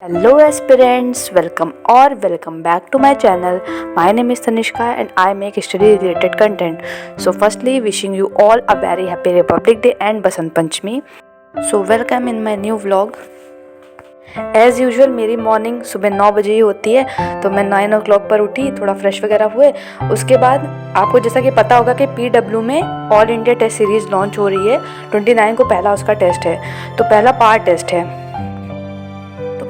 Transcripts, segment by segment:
Hello aspirants, welcome back to my channel. My name is Tanishka and I make study related content. So firstly wishing you all a very happy Republic Day and Basant Panchami. So welcome in my new vlog. As usual मेरी morning सुबह 9 बजे ही होती है, तो मैं 9 o'clock पर उठी, थोड़ा फ्रेश वगैरह हुए। उसके बाद आपको जैसा कि पता होगा कि PW में all India test series launch हो रही है। 29 को पहला उसका टेस्ट है, तो पहला पार्ट टेस्ट है।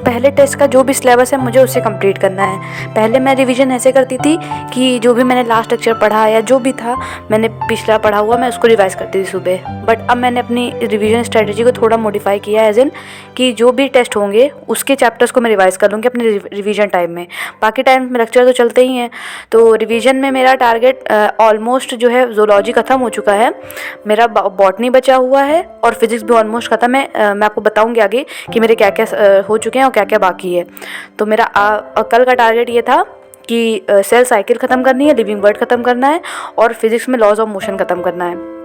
पहले टेस्ट का जो भी सिलेबस है मुझे उसे कंप्लीट करना है। पहले मैं रिवीजन ऐसे करती थी कि जो भी मैंने लास्ट लेक्चर पढ़ा या जो भी था मैंने पिछला पढ़ा हुआ मैं उसको रिवाइज़ करती थी सुबह। बट अब मैंने अपनी रिवीजन स्ट्रेटजी को थोड़ा मॉडिफाई किया है, एज इन कि जो भी टेस्ट होंगे उसके चैप्टर्स को मैं रिवाइज़ कर लूँगी अपने रिवीजन टाइम में। बाकी टाइम में लेक्चर तो चलते ही हैं, तो रिवीजन में मेरा टारगेट ऑलमोस्ट जो है ज़ूलॉजी ख़त्म हो चुका है, मेरा बॉटनी बचा हुआ है और फिज़िक्स भी ऑलमोस्ट ख़त्म है। मैं आपको बताऊँगी आगे कि मेरे क्या क्या हो चुके हैं और क्या क्या बाकी है। तो मेरा कल का टारगेट ये था कि सेल साइकिल ख़त्म करनी है, लिविंग वर्ड ख़त्म करना है और फिज़िक्स में लॉज ऑफ मोशन ख़त्म करना है।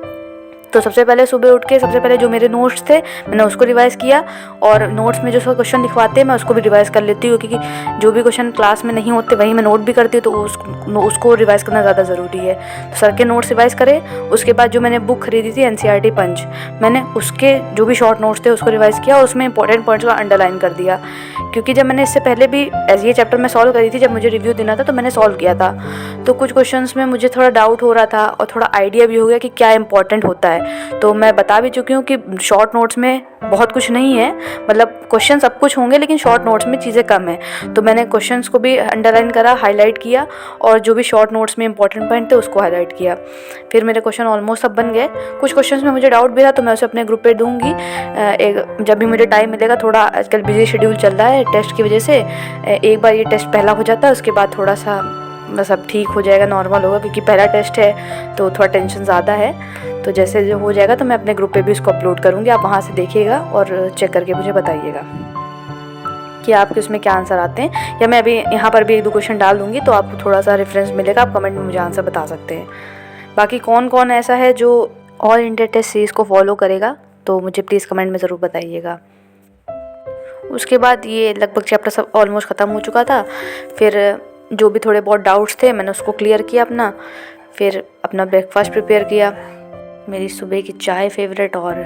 तो सबसे पहले सुबह उठ के सबसे पहले जो मेरे नोट्स थे मैंने उसको रिवाइज़ किया, और नोट्स में जो क्वेश्चन लिखवाते हैं मैं उसको भी रिवाइज़ कर लेती हूँ, क्योंकि जो भी क्वेश्चन क्लास में नहीं होते वही मैं नोट भी करती हूँ, तो उसको रिवाइज़ करना ज़्यादा ज़रूरी है। तो सर के नोट्स रिवाइज़ करें। उसके बाद जो मैंने बुक खरीदी थी NCERT पंच, मैंने उसके जो भी शॉर्ट नोट्स थे उसको रिवाइज़ किया और उसमें इंपॉर्टेंट पॉइंट्स को अंडरलाइन कर दिया, क्योंकि जब मैंने इससे पहले भी ये चैप्टर में सॉल्व करी थी, जब मुझे रिव्यू देना था तो मैंने सॉल्व किया था। तो कुछ क्वेश्चंस में मुझे थोड़ा डाउट हो रहा था और थोड़ा आइडिया भी हो गया कि क्या इंपॉर्टेंट होता है। तो मैं बता भी चुकी हूँ कि शॉर्ट नोट्स में बहुत कुछ नहीं है, मतलब क्वेश्चन सब कुछ होंगे लेकिन शॉर्ट नोट्स में चीज़ें कम है। तो मैंने क्वेश्चंस को भी अंडरलाइन करा, हाईलाइट किया, और जो भी शॉर्ट नोट्स में इंपॉर्टेंट पॉइंट थे उसको हाईलाइट किया। फिर मेरे क्वेश्चन ऑलमोस्ट सब बन गए। कुछ क्वेश्चंस में मुझे डाउट भी था तो मैं उसे अपने ग्रुप पे दूंगी जब भी मुझे टाइम मिलेगा। थोड़ा आजकल बिजी शेड्यूल चल रहा है टेस्ट की वजह से। एक बार ये टेस्ट पहला हो जाता है उसके बाद थोड़ा सा बस अब ठीक हो जाएगा, नॉर्मल होगा, क्योंकि पहला टेस्ट है तो थोड़ा टेंशन ज़्यादा है। तो जैसे जो हो जाएगा तो मैं अपने ग्रुप पे भी इसको अपलोड करूँगी, आप वहाँ से देखिएगा और चेक करके मुझे बताइएगा कि आपके उसमें क्या आंसर आते हैं, या मैं अभी यहाँ पर भी 1-2 क्वेश्चन डाल दूँगी तो आपको थोड़ा सा रेफरेंस मिलेगा, आप कमेंट में मुझे आंसर बता सकते हैं। बाकी कौन कौन ऐसा है जो ऑल इंडिया टेस्ट सीरीज़ को फॉलो करेगा तो मुझे प्लीज़ कमेंट में ज़रूर बताइएगा। उसके बाद ये लगभग चैप्टर सब ऑलमोस्ट ख़त्म हो चुका था। फिर जो भी थोड़े बहुत डाउट्स थे मैंने उसको क्लियर किया अपना। फिर अपना ब्रेकफास्ट प्रिपेयर किया, मेरी सुबह की चाय फेवरेट और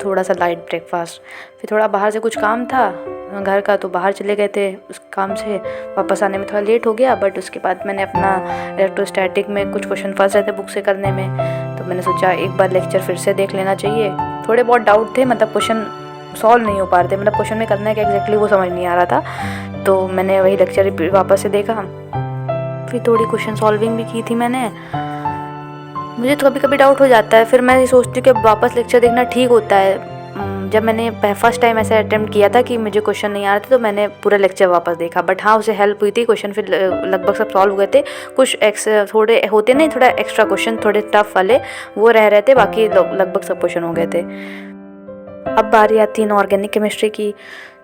थोड़ा सा लाइट ब्रेकफास्ट। फिर थोड़ा बाहर से कुछ काम था घर का तो बाहर चले गए थे, उस काम से वापस आने में थोड़ा लेट हो गया। बट उसके बाद मैंने अपना इलेक्ट्रोस्टैटिक में कुछ क्वेश्चन फंस रहे थे बुक से करने में, तो मैंने सोचा एक बार लेक्चर फिर से देख लेना चाहिए। थोड़े बहुत डाउट थे, मतलब क्वेश्चन सॉल्व नहीं हो पा रहे थे, मतलब क्वेश्चन में करना है क्या एग्जैक्टली वो समझ नहीं आ रहा था, तो मैंने वही लेक्चर वापस से देखा। फिर थोड़ी क्वेश्चन सॉल्विंग भी की थी मैंने। मुझे तो कभी कभी डाउट हो जाता है, फिर मैं सोचती हूँ कि वापस लेक्चर देखना ठीक होता है। जब मैंने फर्स्ट टाइम ऐसा अटेम्प्ट किया था कि मुझे क्वेश्चन नहीं आ रहे थे तो मैंने पूरा लेक्चर वापस देखा, बट हाँ उसे हेल्प हुई थी। क्वेश्चन फिर लगभग सब सॉल्व हो गए थे। कुछ थोड़े होते नहीं, थोड़ा एक्स्ट्रा क्वेश्चन थोड़े टफ वाले वो रह रहे थे, बाकी लगभग सब क्वेश्चन हो गए थे। अब बारी आती है इनऑर्गेनिक केमिस्ट्री की।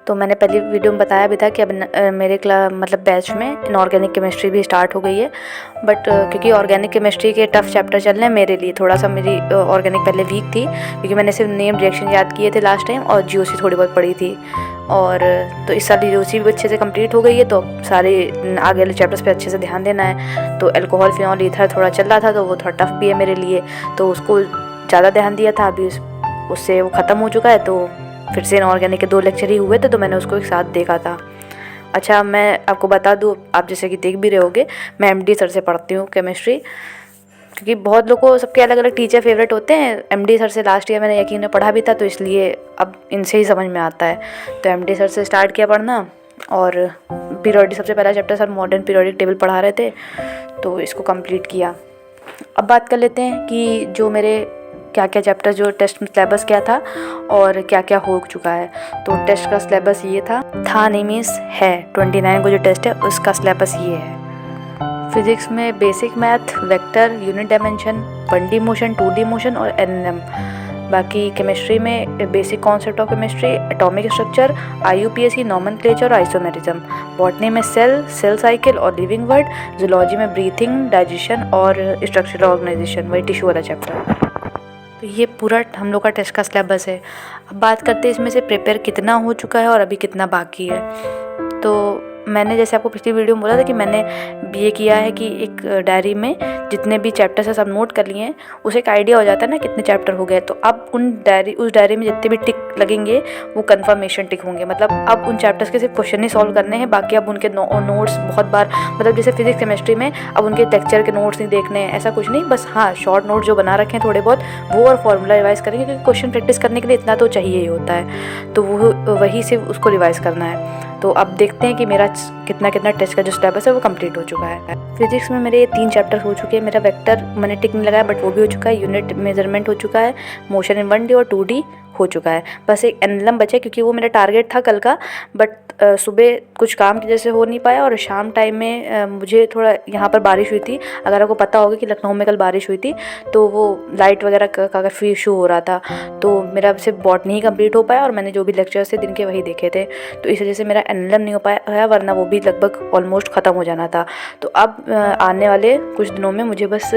तो मैंने पहली वीडियो में बताया भी था कि अब मेरे मतलब बैच में इनऑर्गेनिक केमिस्ट्री भी स्टार्ट हो गई है। बट क्योंकि ऑर्गेनिक केमिस्ट्री के टफ चैप्टर चल रहे हैं मेरे लिए, थोड़ा सा मेरी ऑर्गेनिक पहले वीक थी, क्योंकि मैंने सिर्फ नेम रिएक्शन याद किए थे लास्ट टाइम और GOC थोड़ी बहुत पढ़ी थी। और तो इस साल GOC भी अच्छे से कंप्लीट हो गई है, तो सारे आगे वाले चैप्टर्स पे अच्छे से ध्यान देना है। तो अल्कोहल फिनॉल ईथर थोड़ा चल रहा था तो वो थोड़ा टफ भी है मेरे लिए, तो उसको ज़्यादा ध्यान दिया था। अभी उससे वो ख़त्म हो चुका है, तो फिर से इनऑर्गेनिक के 2 लेक्चर ही हुए थे तो मैंने उसको एक साथ देखा था। अच्छा, मैं आपको बता दूँ, आप जैसे कि देख भी रहे होगे, मैं MD सर से पढ़ती हूँ केमिस्ट्री, क्योंकि बहुत लोगों को सबके अलग अलग टीचर फेवरेट होते हैं। MD सर से लास्ट ईयर मैंने यकीन पढ़ा भी था, तो इसलिए अब इनसे ही समझ में आता है। तो MD सर से स्टार्ट किया पढ़ना, और पीरियोडिक सबसे पहला chapter sir modern periodic table पढ़ा रहे थे, तो इसको कंप्लीट किया। अब बात कर लेते हैं कि जो मेरे क्या क्या चैप्टर, जो टेस्ट में सिलेबस क्या था और क्या क्या हो चुका है। तो टेस्ट का सिलेबस ये था नहीं मीन्स है 29 को जो टेस्ट है उसका सिलेबस ये है। फिजिक्स में basic math, vector, unit dimension, 1D motion, 2D motion और NM। बाकी केमिस्ट्री में basic concept of chemistry, atomic structure, IUPAC, nomenclature और आइसोमेरिज्म। बॉटनी में सेल साइकिल और लिविंग वर्ड। जूलॉजी में ब्रीथिंग, डाइजेशन और स्ट्रक्चरल ऑर्गेनाइजेशन, वही टिश्यू वाला चैप्टर। तो ये पूरा हम लोग का टेस्ट का सिलेबस है। अब बात करते हैं इसमें से प्रिपेयर कितना हो चुका है और अभी कितना बाकी है। तो मैंने जैसे आपको पिछली वीडियो में बोला था कि मैंने ये किया है कि एक डायरी में जितने भी चैप्टर्स है सब नोट कर लिए हैं, उसे एक आइडिया हो जाता है ना कितने चैप्टर हो गए। तो अब उस डायरी में जितने भी टिक लगेंगे वो कंफर्मेशन टिक होंगे। मतलब अब उन चैप्टर्स के सिर्फ क्वेश्चन ही सॉल्व करने हैं, बाकी अब उनके नोट्स बहुत बार, मतलब जैसे फिजिक्स केमिस्ट्री में अब उनके लेक्चर के नोट्स नहीं देखने हैं, ऐसा कुछ नहीं। बस हाँ, शॉर्ट नोट जो बना रखे हैं थोड़े बहुत वो और फॉर्मूला रिवाइज करेंगे, क्योंकि क्वेश्चन प्रैक्टिस करने के लिए इतना तो चाहिए ही होता है। तो वो वही सिर्फ उसको रिवाइज करना है। तो अब देखते हैं कि मेरा कितना टेस्ट का जो सिलेबस है वो कंप्लीट हो चुका है। फिजिक्स में मेरे 3 चैप्टर हो चुके हैं। मेरा वेक्टर मैंने टिक नहीं लगाया बट वो भी हो चुका है। यूनिट मेजरमेंट हो चुका है। मोशन इन 1D और 2D हो चुका है। बस एक एनलम बचा क्योंकि वो मेरा टारगेट था कल का, बट सुबह कुछ काम की वजह से हो नहीं पाया और शाम टाइम में मुझे थोड़ा यहाँ पर बारिश हुई थी। अगर आपको पता होगा कि लखनऊ में कल बारिश हुई थी, तो वो लाइट वगैरह का काफ़ी इशू हो रहा था, तो मेरा सिर्फ बॉटनी ही कंप्लीट हो पाया और मैंने जो भी लेक्चर्स थे दिन के वही देखे थे। तो इस वजह से मेरा एनलम नहीं हो पाया, वरना वो भी लगभग ऑलमोस्ट ख़त्म हो जाना था। तो अब आने वाले कुछ दिनों में मुझे बस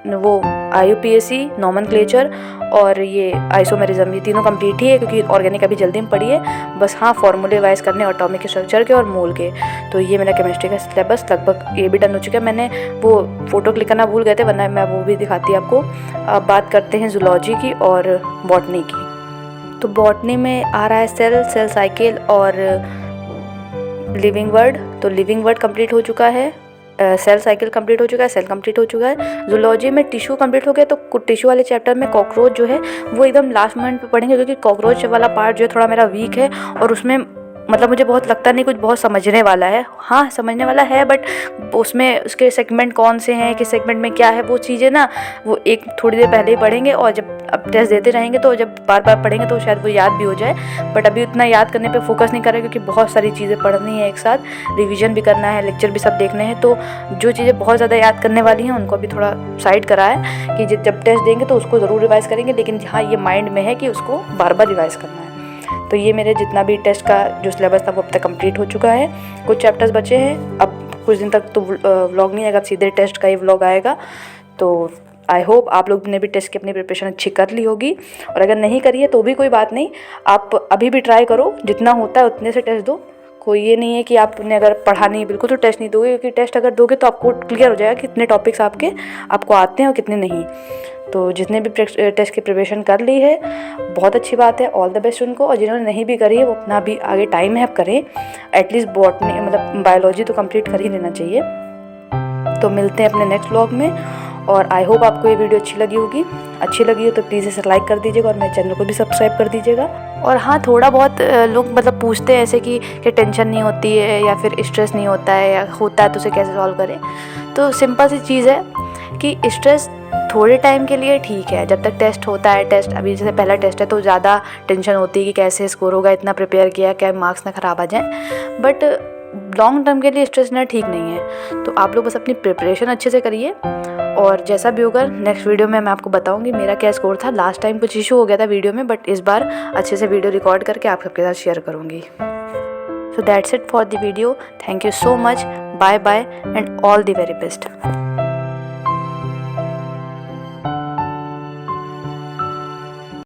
वो IUPAC, नॉमेनक्लेचर और ये आइसोमेरिज्म, ये तीनों कंप्लीट ही है क्योंकि ऑर्गेनिक अभी जल्दी में पड़ी है। बस हाँ, फॉर्मूले रिवाइज करने एटॉमिक स्ट्रक्चर के और मोल के। तो ये मेरा केमिस्ट्री का सिलेबस लगभग ये भी डन हो चुका है। मैंने वो फ़ोटो क्लिक करना भूल गए थे, वरना मैं वो भी दिखाती आपको। अब बात करते हैं जूलॉजी की और बॉटनी की। तो बॉटनी में आ रहा है सेल साइकिल और लिविंग वर्ड। तो लिविंग वर्ड कंप्लीट हो चुका है, सेल साइकिल कंप्लीट हो चुका है, सेल कंप्लीट हो चुका है। जूलॉजी में टिश्यू कंप्लीट हो गया। तो टिश्यू वाले चैप्टर में कॉकरोच जो है वो एकदम लास्ट मोमेंट पे पढ़ेंगे, क्योंकि कॉकरोच वाला पार्ट जो है थोड़ा मेरा वीक है और उसमें मतलब मुझे बहुत लगता नहीं कुछ बहुत समझने वाला है। हाँ, समझने वाला है, बट उसमें उसके सेगमेंट कौन से हैं, किस सेगमेंट में क्या है, वो चीज़ें ना वो एक थोड़ी देर पहले ही पढ़ेंगे और जब अब टेस्ट देते रहेंगे तो जब बार बार पढ़ेंगे तो शायद वो याद भी हो जाए। बट अभी उतना याद करने पे फोकस नहीं कर रहे क्योंकि बहुत सारी चीज़ें पढ़नी है एक साथ, रिवीजन भी करना है, लेक्चर भी सब देखने हैं। तो जो चीज़ें बहुत ज़्यादा याद करने वाली हैं उनको अभी थोड़ा साइड करा है कि जब टेस्ट देंगे तो उसको ज़रूर रिवाइज़ करेंगे, लेकिन हाँ, ये माइंड में है कि उसको बार बार रिवाइज़ करना है। तो ये मेरे जितना भी टेस्ट का जो सिलेबस था वो अब तक कंप्लीट हो चुका है। कुछ चैप्टर्स बचे हैं, अब कुछ दिन तक तो व्लॉग नहीं आएगा, सीधे टेस्ट का ही व्लॉग आएगा। तो आई होप आप लोग ने भी टेस्ट की अपनी प्रिपरेशन अच्छी कर ली होगी, और अगर नहीं करी है तो भी कोई बात नहीं, आप अभी भी ट्राई करो, जितना होता है उतने से टेस्ट दो। कोई ये नहीं है कि आपने अगर पढ़ा नहीं बिल्कुल तो टेस्ट नहीं दोगे, क्योंकि टेस्ट अगर दोगे तो आपको क्लियर हो जाएगा कि कितने टॉपिक्स आपको आते हैं और कितने नहीं। तो जिसने भी टेस्ट की प्रिपरेशन कर ली है बहुत अच्छी बात है, ऑल द बेस्ट उनको। और जिन्होंने नहीं भी करी है वो अपना भी आगे टाइम है, अब करें। एटलीस्ट बॉटनी मतलब बायोलॉजी तो कंप्लीट कर ही लेना चाहिए। तो मिलते हैं अपने नेक्स्ट व्लॉग में, और आई होप आपको ये वीडियो अच्छी लगी होगी। अच्छी लगी हो तो प्लीज़ इसे लाइक कर दीजिएगा और मेरे चैनल को भी सब्सक्राइब कर दीजिएगा। और हाँ, थोड़ा बहुत लोग मतलब पूछते हैं ऐसे कि टेंशन नहीं होती है या फिर स्ट्रेस नहीं होता है, या होता है तो उसे कैसे सॉल्व करें। तो सिंपल सी चीज़ है कि स्ट्रेस थोड़े टाइम के लिए ठीक है, जब तक टेस्ट होता है। टेस्ट अभी जैसे पहला टेस्ट है तो ज़्यादा टेंशन होती है कि कैसे स्कोर होगा, इतना प्रिपेयर किया, क्या मार्क्स ना ख़राब आ जाए। बट लॉन्ग टर्म के लिए स्ट्रेस लेना ठीक नहीं है। तो आप लोग बस अपनी प्रिपरेशन अच्छे से करिए, और जैसा भी होगा नेक्स्ट वीडियो में मैं आपको बताऊंगी मेरा क्या स्कोर था। लास्ट टाइम कुछ इशू हो गया था वीडियो में, बट इस बार अच्छे से वीडियो रिकॉर्ड करके आप सबके साथ शेयर करूंगी। So that's it for the video. Thank you so much, bye bye and all the very best.